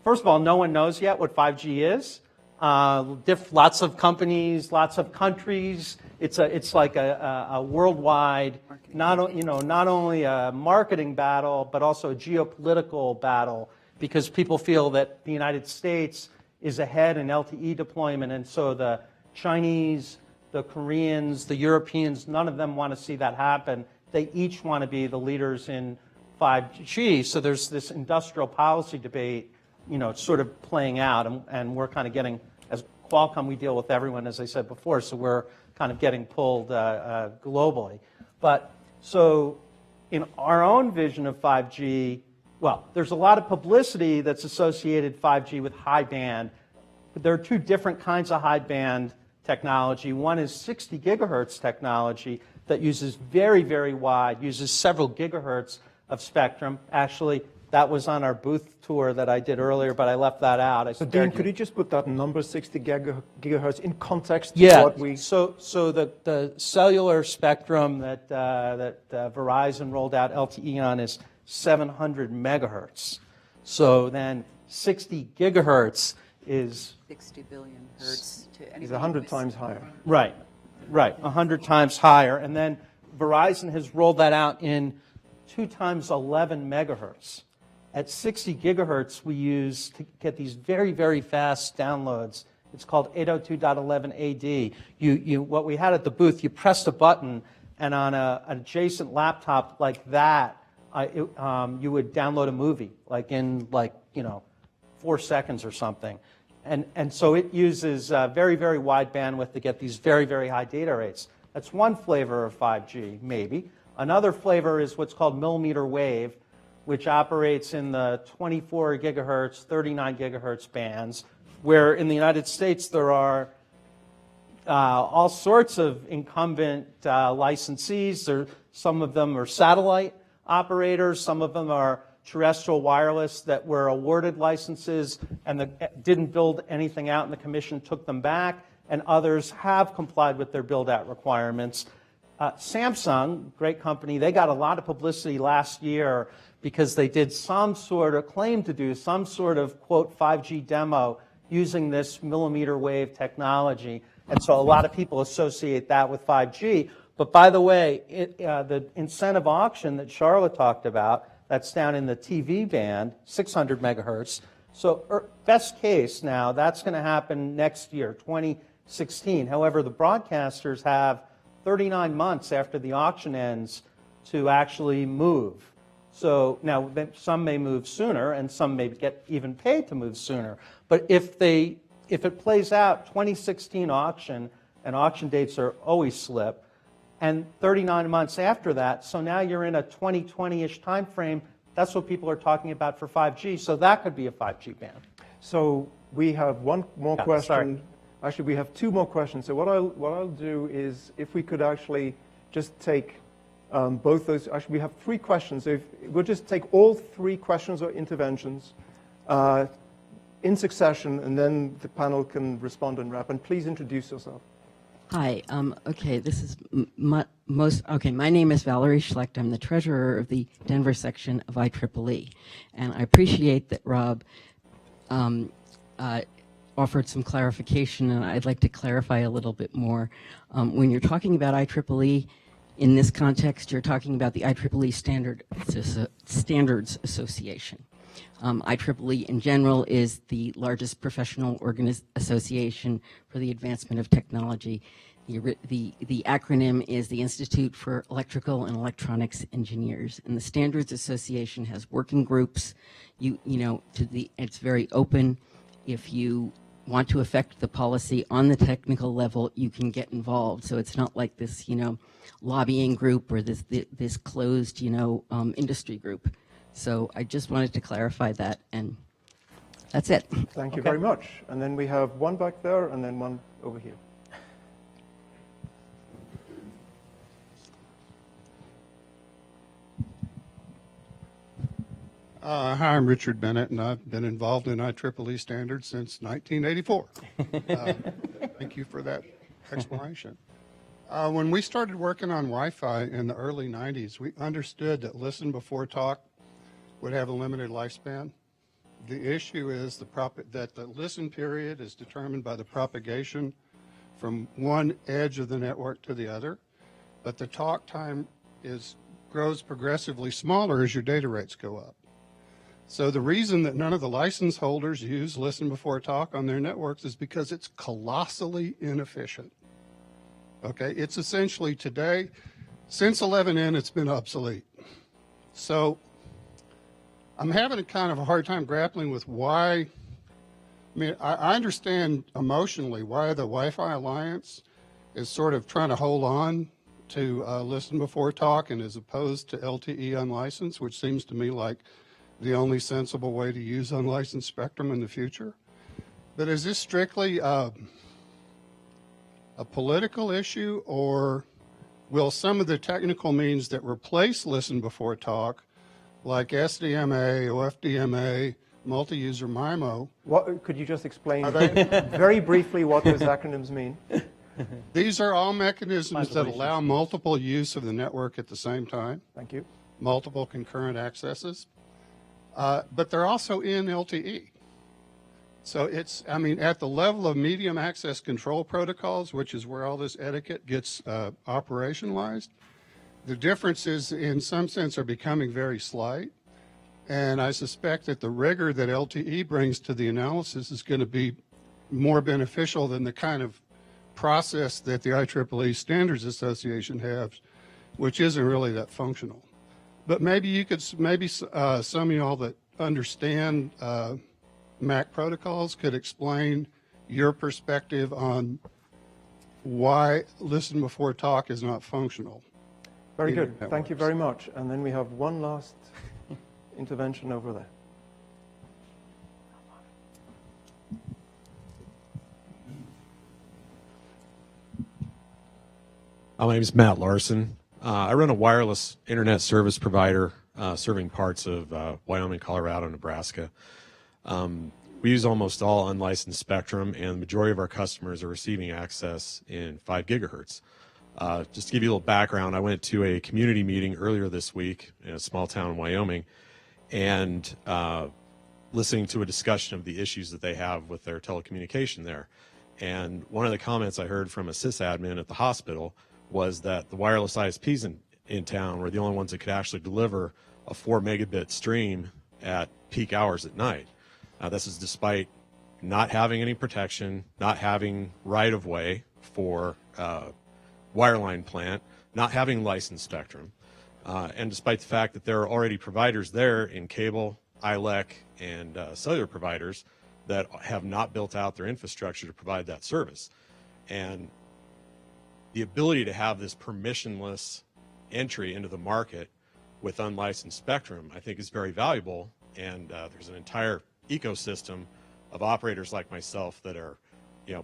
first of all, no one knows yet what 5G is. Lots of companies, lots of countries. It's like a worldwide, not only a marketing battle, but also a geopolitical battle, because people feel that the United States is ahead in LTE deployment, and so the Chinese, the Koreans, the Europeans, none of them want to see that happen. They each want to be the leaders in 5G. So there's this industrial policy debate, sort of playing out, and we're kind of getting, as Qualcomm, we deal with everyone, as I said before, so we're kind of getting pulled globally. But so in our own vision of 5G, well, there's a lot of publicity that's associated 5G with high band, but there are two different kinds of high band technology. One is 60 gigahertz technology that uses very, very wide, uses several gigahertz of spectrum. Actually, that was on our booth tour that I did earlier, but I left that out. So Dean, could you just put that number, 60 gigahertz, in context to yeah, what we... So the cellular spectrum that Verizon rolled out LTE on is 700 megahertz. So then 60 gigahertz is... 60 billion hertz to anybody. Is 100 times higher. Right, 100 times higher. And then Verizon has rolled that out in 2 times 11 megahertz. At 60 gigahertz, we use to get these very, very fast downloads. It's called 802.11ad. What we had at the booth, you pressed a button, and on an adjacent laptop like that, you would download a movie, in 4 seconds or something. And so it uses very, very wide bandwidth to get these very, very high data rates. That's one flavor of 5G, maybe. Another flavor is what's called millimeter wave, which operates in the 24 gigahertz, 39 gigahertz bands, where in the United States there are all sorts of incumbent licensees. Some of them are satellite operators, some of them are terrestrial wireless that were awarded licenses and didn't build anything out, and the commission took them back, and others have complied with their build-out requirements. Samsung, great company, they got a lot of publicity last year because they did claim to do some sort of, quote, 5G demo using this millimeter wave technology. And so a lot of people associate that with 5G. But by the way, the incentive auction that Charla talked about, that's down in the TV band, 600 megahertz. So best case now, that's going to happen next year, 2016. However, the broadcasters have 39 months after the auction ends to actually move. So now some may move sooner and some may get even paid to move sooner. But if it plays out 2016 auction, and auction dates are always slip, and 39 months after that, so now you're in a 2020-ish time frame, that's what people are talking about for 5G. So that could be a 5G band. So we have one more question. Sorry. Actually, we have 2 more questions. So what I'll do is, if we could actually just take both those. Actually, we have 3 questions. So we'll just take all 3 questions or interventions in succession, and then the panel can respond and wrap. And please introduce yourself. Hi. Okay, this is my name is Valerie Schlecht. I'm the treasurer of the Denver section of IEEE, and I appreciate that Rob offered some clarification, and I'd like to clarify a little bit more. When you're talking about IEEE, in this context, you're talking about the IEEE Standards Association. IEEE in general is the largest professional association for the advancement of technology. The acronym is the Institute for Electrical and Electronics Engineers, and the Standards Association has working groups. It's very open. If you want to affect the policy on the technical level, you can get involved. So it's not like this, lobbying group or this closed, industry group. So I just wanted to clarify that, and that's it. Thank you very much. And then we have one back there, and then one over here. Hi, I'm Richard Bennett, and I've been involved in IEEE standards since 1984. Thank you for that explanation. When we started working on Wi-Fi in the early 90s, we understood that listen before talk would have a limited lifespan. The issue is that the listen period is determined by the propagation from one edge of the network to the other, but the talk time grows progressively smaller as your data rates go up. So the reason that none of the license holders use listen before talk on their networks is because it's colossally inefficient. Okay, it's essentially today, since 11N, it's been obsolete. So I'm having a kind of a hard time grappling with why. I mean, I understand emotionally why the Wi-Fi Alliance is sort of trying to hold on to listen before talk, and as opposed to LTE unlicensed, which seems to me like the only sensible way to use unlicensed spectrum in the future. But is this strictly a political issue, or will some of the technical means that replace listen before talk, like SDMA, OFDMA, multi-user MIMO. Could you just explain very briefly what those acronyms mean? These are all mechanisms that allow multiple use of the network at the same time. Thank you. Multiple concurrent accesses. But they're also in LTE. So it's, I mean, at the level of medium access control protocols, which is where all this etiquette gets operationalized, the differences in some sense are becoming very slight. And I suspect that the rigor that LTE brings to the analysis is going to be more beneficial than the kind of process that the IEEE Standards Association has, which isn't really that functional. But maybe you could, some of y'all that understand MAC protocols could explain your perspective on why listen before talk is not functional. Very good. Thank you very much. And then we have one last intervention over there. My name is Matt Larson. I run a wireless internet service provider serving parts of Wyoming, Colorado, and Nebraska. We use almost all unlicensed spectrum, and the majority of our customers are receiving access in 5 gigahertz. Just to give you a little background, I went to a community meeting earlier this week in a small town in Wyoming, and listening to a discussion of the issues that they have with their telecommunication there. And one of the comments I heard from a sysadmin at the hospital was that the wireless ISPs in town were the only ones that could actually deliver a 4 megabit stream at peak hours at night. This is despite not having any protection, not having right-of-way for wireline plant, not having licensed spectrum, and despite the fact that there are already providers there in cable, ILEC, and cellular providers that have not built out their infrastructure to provide that service. And the ability to have this permissionless entry into the market with unlicensed spectrum, I think, is very valuable. And there's an entire ecosystem of operators like myself that are,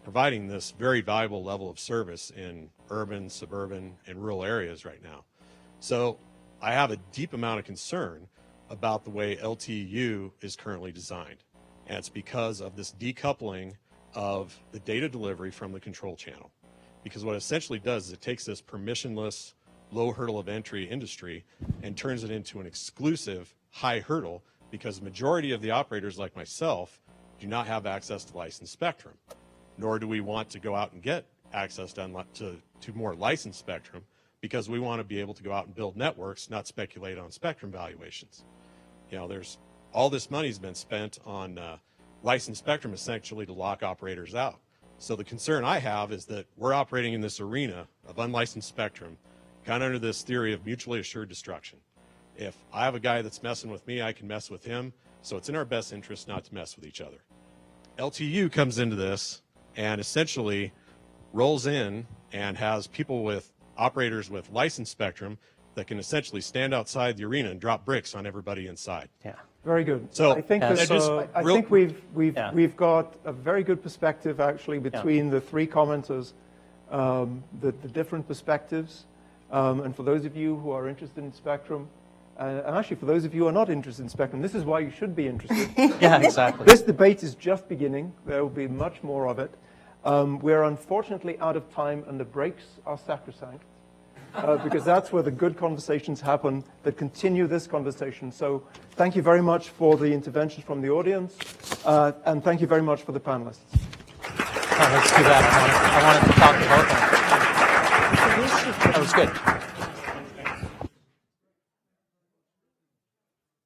providing this very valuable level of service in urban, suburban, and rural areas right now. So I have a deep amount of concern about the way LTU is currently designed. And it's because of this decoupling of the data delivery from the control channel. Because what it essentially does is it takes this permissionless, low hurdle of entry industry and turns it into an exclusive high hurdle, because the majority of the operators like myself do not have access to licensed spectrum, nor do we want to go out and get access to more licensed spectrum, because we want to be able to go out and build networks, not speculate on spectrum valuations. There's all this money's been spent on licensed spectrum essentially to lock operators out. So the concern I have is that we're operating in this arena of unlicensed spectrum, kind of under this theory of mutually assured destruction. If I have a guy that's messing with me, I can mess with him. So it's in our best interest not to mess with each other. LTU comes into this and essentially rolls in and has people with operators with licensed spectrum that can essentially stand outside the arena and drop bricks on everybody inside. Yeah. Very good. So I think, I think we've got a very good perspective actually between the three commenters, the different perspectives, and for those of you who are interested in spectrum, and actually for those of you who are not interested in spectrum, this is why you should be interested. Yeah, exactly. This debate is just beginning. There will be much more of it. We're unfortunately out of time, and the breaks are sacrosanct. Because that's where the good conversations happen that continue this conversation. So thank you very much for the interventions from the audience, and thank you very much for the panelists. Oh, let's do that. I wanted to talk to both of them. That was good.